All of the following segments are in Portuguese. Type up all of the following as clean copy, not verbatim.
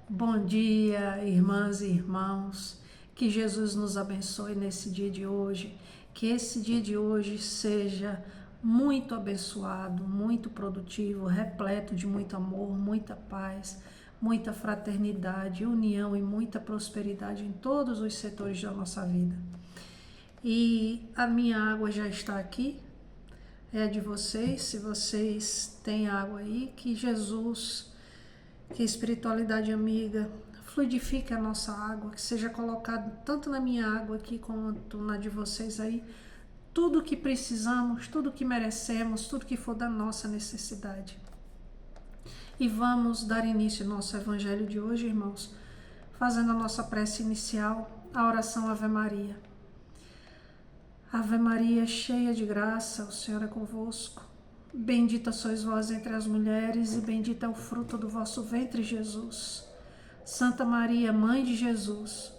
Bom dia, irmãs e irmãos. Que Jesus nos abençoe nesse dia de hoje. Que esse dia de hoje seja muito abençoado, muito produtivo, repleto de muito amor, muita paz, muita fraternidade, união e muita prosperidade em todos os setores da nossa vida. E a minha água já está aqui, é a de vocês. Se vocês têm água aí, que Jesus, que a espiritualidade amiga fluidifique a nossa água, que seja colocado tanto na minha água aqui quanto na de vocês aí, tudo que precisamos, tudo que merecemos, tudo que for da nossa necessidade. E vamos dar início ao nosso evangelho de hoje, irmãos, fazendo a nossa prece inicial, a oração Ave Maria. Ave Maria, cheia de graça, o Senhor é convosco. Bendita sois vós entre as mulheres, e bendito é o fruto do vosso ventre, Jesus. Santa Maria, Mãe de Jesus,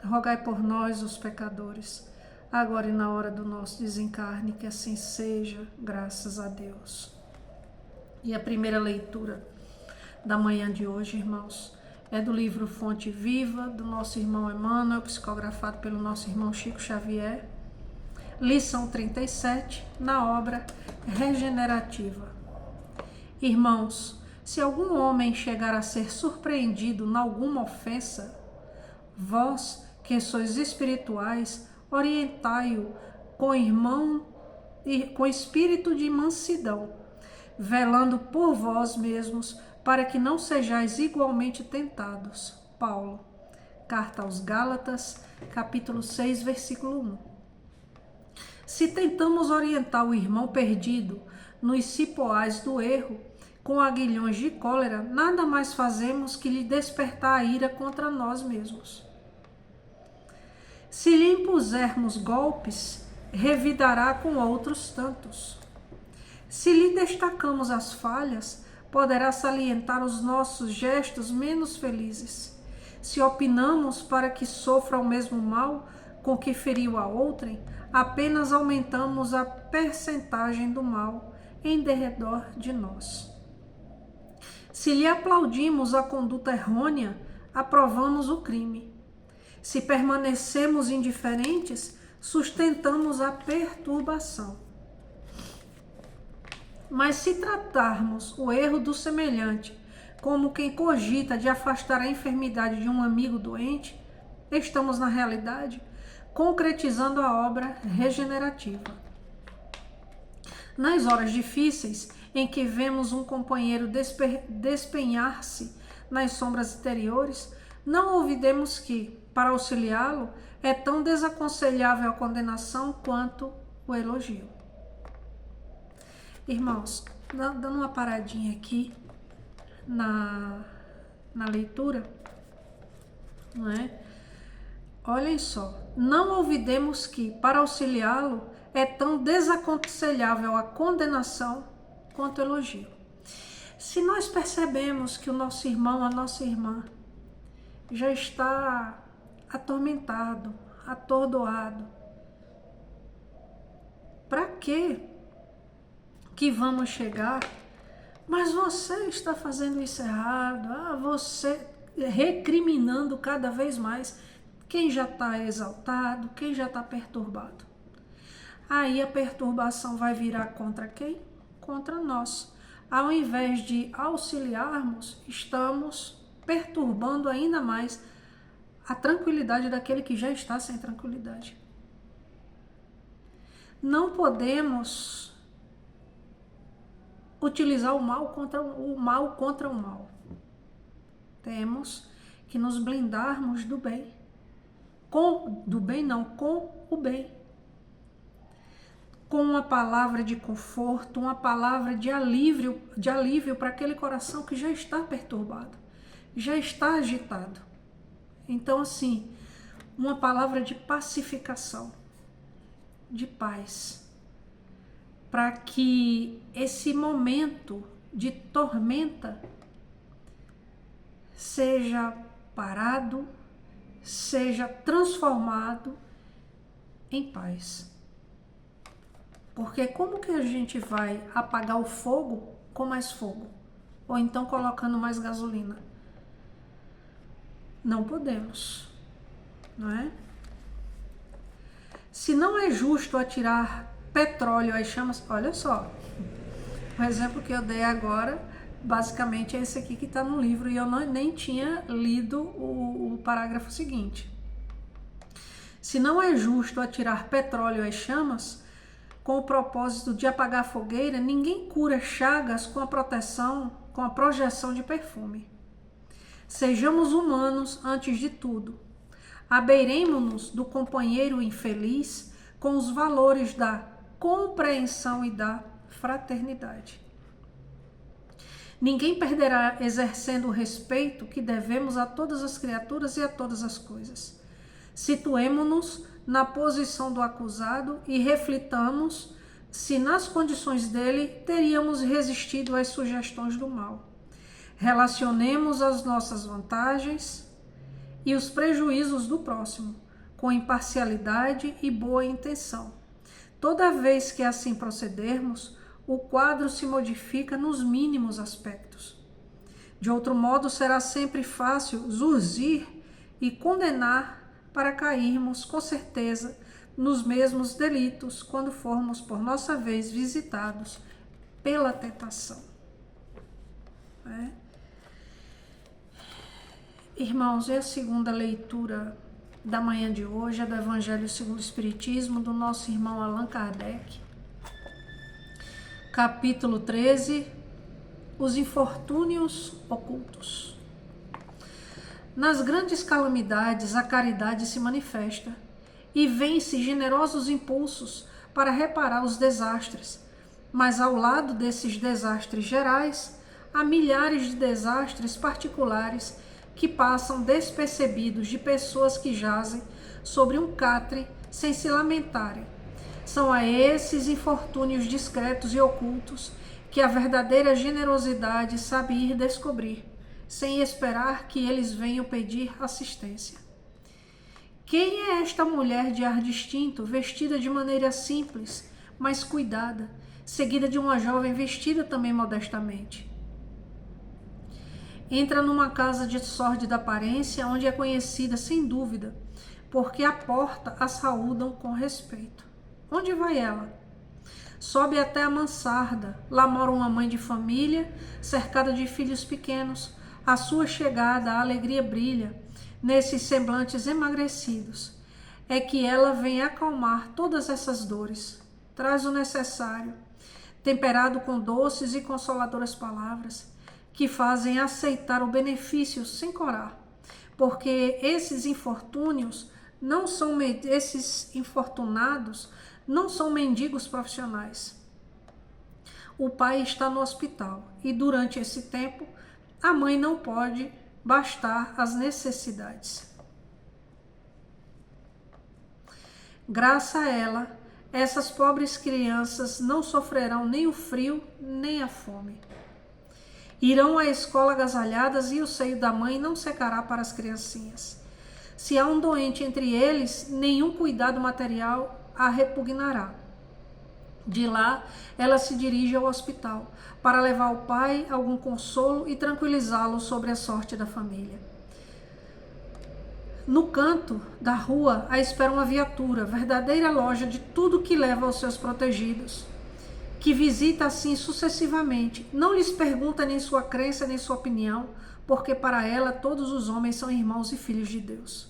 rogai por nós, os pecadores, agora e na hora do nosso desencarne, que assim seja, graças a Deus. E a primeira leitura da manhã de hoje, irmãos, é do livro Fonte Viva, do nosso irmão Emmanuel, psicografado pelo nosso irmão Chico Xavier, lição 37, na obra Regenerativa. Irmãos, se algum homem chegar a ser surpreendido em alguma ofensa, vós, que sois espirituais, orientai-o com espírito de mansidão, velando por vós mesmos, para que não sejais igualmente tentados. Paulo, Carta aos Gálatas, capítulo 6, versículo 1. Se tentamos orientar o irmão perdido nos cipoais do erro, com aguilhões de cólera, nada mais fazemos que lhe despertar a ira contra nós mesmos. Se lhe impusermos golpes, revidará com outros tantos. Se lhe destacamos as falhas, poderá salientar os nossos gestos menos felizes. Se opinamos para que sofra o mesmo mal com que feriu a outrem, apenas aumentamos a percentagem do mal em derredor de nós. Se lhe aplaudimos a conduta errônea, aprovamos o crime. Se permanecemos indiferentes, sustentamos a perturbação. Mas se tratarmos o erro do semelhante como quem cogita de afastar a enfermidade de um amigo doente, estamos, na realidade, concretizando a obra regenerativa. Nas horas difíceis, em que vemos um companheiro despenhar-se nas sombras interiores, não olvidemos que, para auxiliá-lo, é tão desaconselhável a condenação quanto o elogio. Irmãos, dando uma paradinha aqui na leitura, não é? Olhem só, não olvidemos que, para auxiliá-lo, é tão desaconselhável a condenação quanto o elogio. Se nós percebemos que o nosso irmão, a nossa irmã, já está atormentado, atordoado, para que vamos chegar? Mas você está fazendo isso errado, você recriminando cada vez mais quem já está exaltado, quem já está perturbado. Aí a perturbação vai virar contra quem? Contra nós. Ao invés de auxiliarmos, estamos perturbando ainda mais a tranquilidade daquele que já está sem tranquilidade. Não podemos utilizar o mal contra o mal. Temos que nos blindarmos do bem. Com o bem. Com uma palavra de conforto, uma palavra de alívio para aquele coração que já está perturbado, já está agitado. Então, assim, uma palavra de pacificação, de paz, para que esse momento de tormenta seja parado, seja transformado em paz. Porque como que a gente vai apagar o fogo com mais fogo? Ou então colocando mais gasolina? Não podemos, não é? Se não é justo atirar petróleo às chamas, olha só, o exemplo que eu dei agora, basicamente é esse aqui que está no livro e eu nem tinha lido o parágrafo seguinte. Se não é justo atirar petróleo às chamas, com o propósito de apagar a fogueira, ninguém cura chagas com a projeção de perfume. Sejamos humanos antes de tudo. Abeiremo-nos do companheiro infeliz com os valores da compreensão e da fraternidade. Ninguém perderá exercendo o respeito que devemos a todas as criaturas e a todas as coisas. Situemo-nos na posição do acusado e reflitamos se nas condições dele teríamos resistido às sugestões do mal. Relacionemos as nossas vantagens e os prejuízos do próximo, com imparcialidade e boa intenção. Toda vez que assim procedermos, o quadro se modifica nos mínimos aspectos. De outro modo, será sempre fácil zurzir e condenar para cairmos, com certeza, nos mesmos delitos quando formos, por nossa vez, visitados pela tentação. Irmãos, é a segunda leitura da manhã de hoje, é do Evangelho segundo o Espiritismo, do nosso irmão Allan Kardec. Capítulo 13, os infortúnios ocultos. Nas grandes calamidades, a caridade se manifesta e vence generosos impulsos para reparar os desastres. Mas ao lado desses desastres gerais, há milhares de desastres particulares que passam despercebidos de pessoas que jazem sobre um catre sem se lamentarem. São a esses infortúnios discretos e ocultos que a verdadeira generosidade sabe ir descobrir, sem esperar que eles venham pedir assistência. Quem é esta mulher de ar distinto, vestida de maneira simples, mas cuidada, seguida de uma jovem vestida também modestamente? Entra numa casa de sórdida aparência, onde é conhecida, sem dúvida, porque à porta a saúdam com respeito. Onde vai ela? Sobe até a mansarda. Lá mora uma mãe de família, cercada de filhos pequenos. À sua chegada, a alegria brilha nesses semblantes emagrecidos. É que ela vem acalmar todas essas dores. Traz o necessário, temperado com doces e consoladoras palavras, que fazem aceitar o benefício sem corar. Porque esses infortúnios esses infortunados não são mendigos profissionais. O pai está no hospital e durante esse tempo a mãe não pode bastar as necessidades. Graças a ela, essas pobres crianças não sofrerão nem o frio nem a fome. Irão à escola agasalhadas e o seio da mãe não secará para as criancinhas. Se há um doente entre eles, nenhum cuidado material a repugnará. De lá, ela se dirige ao hospital para levar ao pai algum consolo e tranquilizá-lo sobre a sorte da família. No canto da rua, a espera uma viatura, verdadeira loja de tudo que leva aos seus protegidos, que visita assim sucessivamente. Não lhes pergunta nem sua crença nem sua opinião, porque para ela todos os homens são irmãos e filhos de Deus.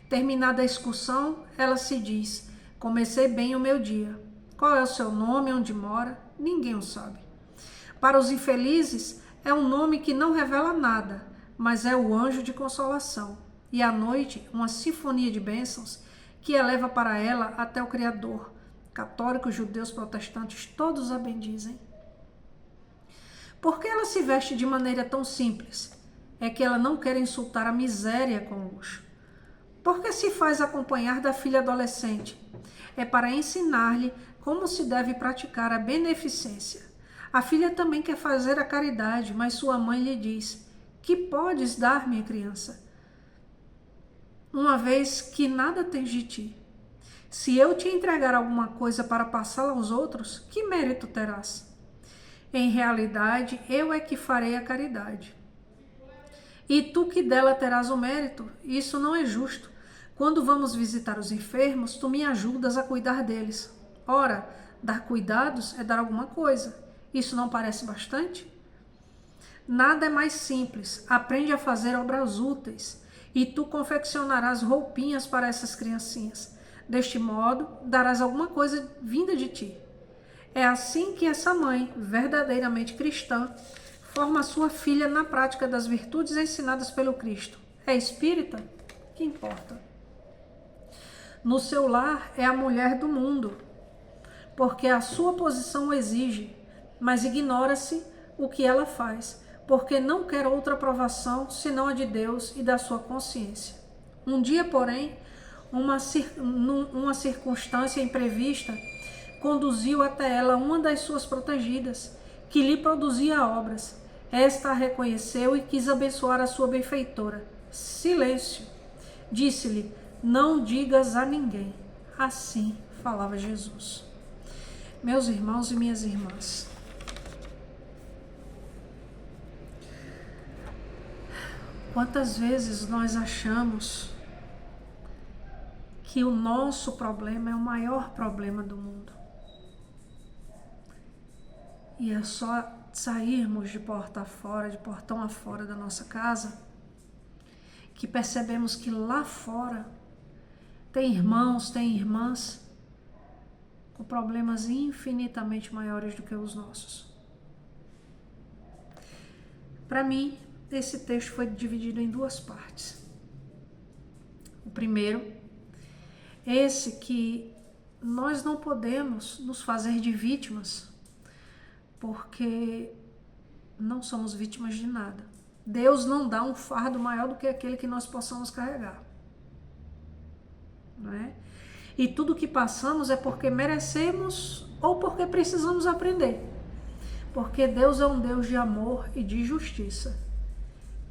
Terminada a excursão, ela se diz: comecei bem o meu dia. Qual é o seu nome, onde mora? Ninguém o sabe. Para os infelizes, é um nome que não revela nada, mas é o anjo de consolação. E à noite, uma sinfonia de bênçãos que eleva para ela até o Criador. Católicos, judeus, protestantes, todos a bendizem. Por que ela se veste de maneira tão simples? É que ela não quer insultar a miséria com luxo. Por que se faz acompanhar da filha adolescente? É para ensinar-lhe como se deve praticar a beneficência. A filha também quer fazer a caridade, mas sua mãe lhe diz: que podes dar, minha criança, uma vez que nada tens de ti? Se eu te entregar alguma coisa para passá-la aos outros, que mérito terás? Em realidade, eu é que farei a caridade. e tu que dela terás o mérito. Isso não é justo. Quando vamos visitar os enfermos, tu me ajudas a cuidar deles. Ora, dar cuidados é dar alguma coisa. Isso não parece bastante? Nada é mais simples. Aprende a fazer obras úteis e tu confeccionarás roupinhas para essas criancinhas. Deste modo, darás alguma coisa vinda de ti. É assim que essa mãe, verdadeiramente cristã, forma sua filha na prática das virtudes ensinadas pelo Cristo. É espírita? Que importa? No seu lar é a mulher do mundo, porque a sua posição o exige, mas ignora-se o que ela faz, porque não quer outra aprovação senão a de Deus e da sua consciência. Um dia, porém, uma circunstância imprevista conduziu até ela uma das suas protegidas, que lhe produzia obras. Esta a reconheceu e quis abençoar a sua benfeitora. Silêncio! Disse-lhe, não digas a ninguém. Assim falava Jesus. Meus irmãos e minhas irmãs, quantas vezes nós achamos que o nosso problema é o maior problema do mundo? E é só sairmos de porta fora, de portão afora da nossa casa, que percebemos que lá fora tem irmãos, tem irmãs com problemas infinitamente maiores do que os nossos. Para mim, esse texto foi dividido em duas partes. O primeiro, esse que nós não podemos nos fazer de vítimas, porque não somos vítimas de nada. Deus não dá um fardo maior do que aquele que nós possamos carregar. Não é? E tudo que passamos é porque merecemos ou porque precisamos aprender. Porque Deus é um Deus de amor e de justiça,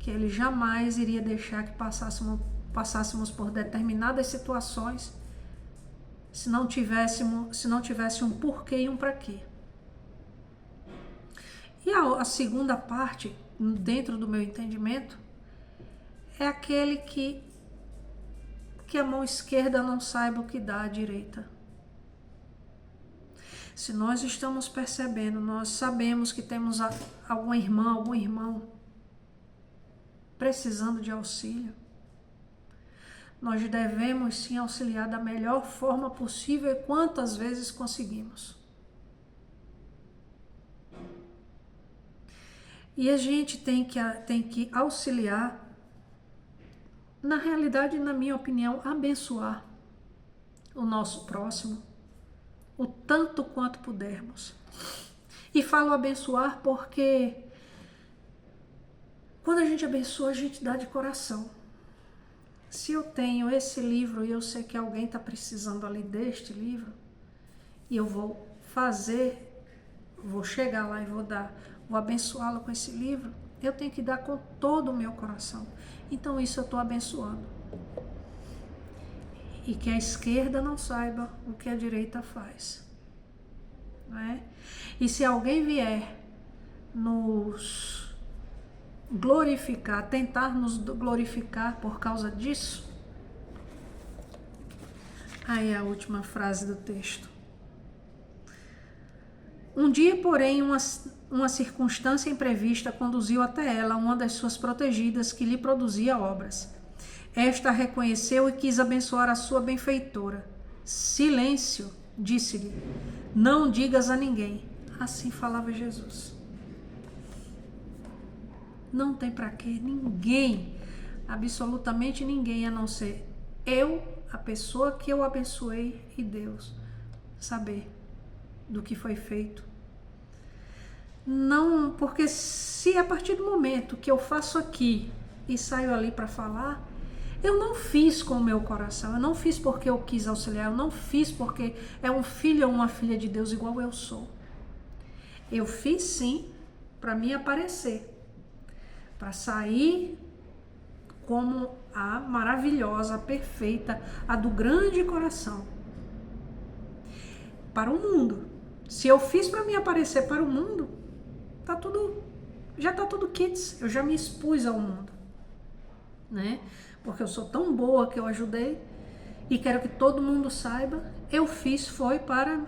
que Ele jamais iria deixar que passássemos por determinadas situações se não tivesse um porquê e um para quê. E a segunda parte, dentro do meu entendimento, é aquele que a mão esquerda não saiba o que dá à direita. Se nós estamos percebendo, nós sabemos que temos algum irmão precisando de auxílio, nós devemos sim auxiliar da melhor forma possível e quantas vezes conseguimos. E a gente tem que auxiliar, na realidade, na minha opinião, abençoar o nosso próximo o tanto quanto pudermos. E falo abençoar porque quando a gente abençoa, a gente dá de coração. Se eu tenho esse livro e eu sei que alguém está precisando ali deste livro, e eu vou chegar lá e vou abençoá-lo com esse livro, eu tenho que dar com todo o meu coração. Então isso eu estou abençoando. E que a esquerda não saiba o que a direita faz. Não é? E se alguém vier nos glorificar, tentar nos glorificar por causa disso, aí é a última frase do texto. Um dia, porém, uma circunstância imprevista conduziu até ela uma das suas protegidas que lhe produzia obras. Esta a reconheceu e quis abençoar a sua benfeitora. Silêncio, disse-lhe, não digas a ninguém. Assim falava Jesus. Não tem para quê ninguém, absolutamente ninguém, a não ser eu, a pessoa que eu abençoei e Deus, saber do que foi feito. Não, porque se a partir do momento que eu faço aqui e saio ali para falar, eu não fiz com o meu coração, eu não fiz porque eu quis auxiliar, eu não fiz porque é um filho ou uma filha de Deus igual eu sou. Eu fiz sim para me aparecer, para sair como a maravilhosa, a perfeita, a do grande coração, para o mundo. Se eu fiz para me aparecer para o mundo, já está tudo kits, eu já me expus ao mundo. né? Porque eu sou tão boa que eu ajudei e quero que todo mundo saiba. Eu fiz foi para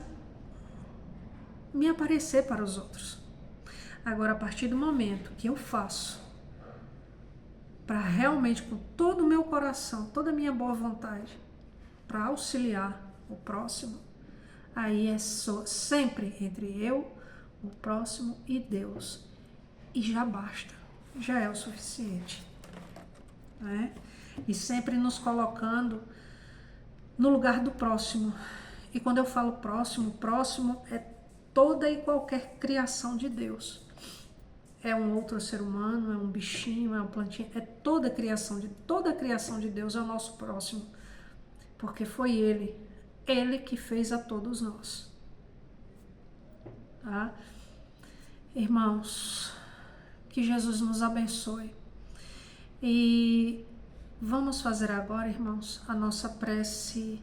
me aparecer para os outros. Agora, a partir do momento que eu faço para realmente, com todo o meu coração, toda a minha boa vontade, para auxiliar o próximo, aí é sempre entre eu, o próximo e Deus. E já basta, já é o suficiente, né? E sempre nos colocando no lugar do próximo. E quando eu falo próximo, próximo é toda e qualquer criação de Deus. É um outro ser humano, é um bichinho, é uma plantinha, é toda a criação de Deus é o nosso próximo. Porque foi Ele que fez a todos nós. Tá? Irmãos, que Jesus nos abençoe. E vamos fazer agora, irmãos, a nossa prece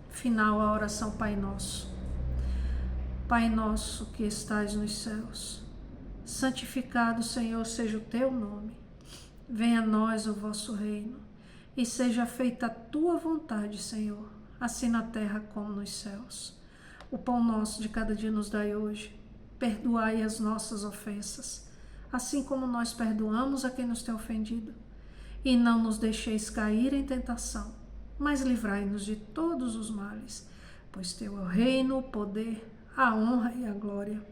final, a oração Pai Nosso. Pai nosso que estais nos céus, santificado, Senhor, seja o teu nome. Venha a nós o vosso reino e seja feita a tua vontade, Senhor, assim na terra como nos céus. O pão nosso de cada dia nos dai hoje. Perdoai as nossas ofensas, assim como nós perdoamos a quem nos tem ofendido. E não nos deixeis cair em tentação, mas livrai-nos de todos os males, pois teu é o reino, o poder, a honra e a glória,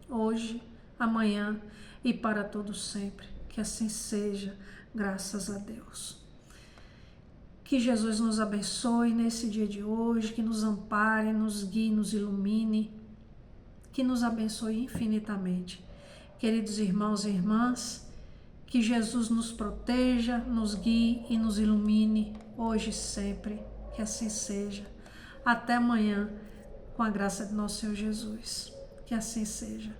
hoje, amanhã e para todos sempre. Que assim seja, graças a Deus. Que Jesus nos abençoe nesse dia de hoje, que nos ampare, nos guie, nos ilumine, que nos abençoe infinitamente. Queridos irmãos e irmãs, que Jesus nos proteja, nos guie e nos ilumine, hoje e sempre, que assim seja. Até amanhã, com a graça de nosso Senhor Jesus. Que assim seja.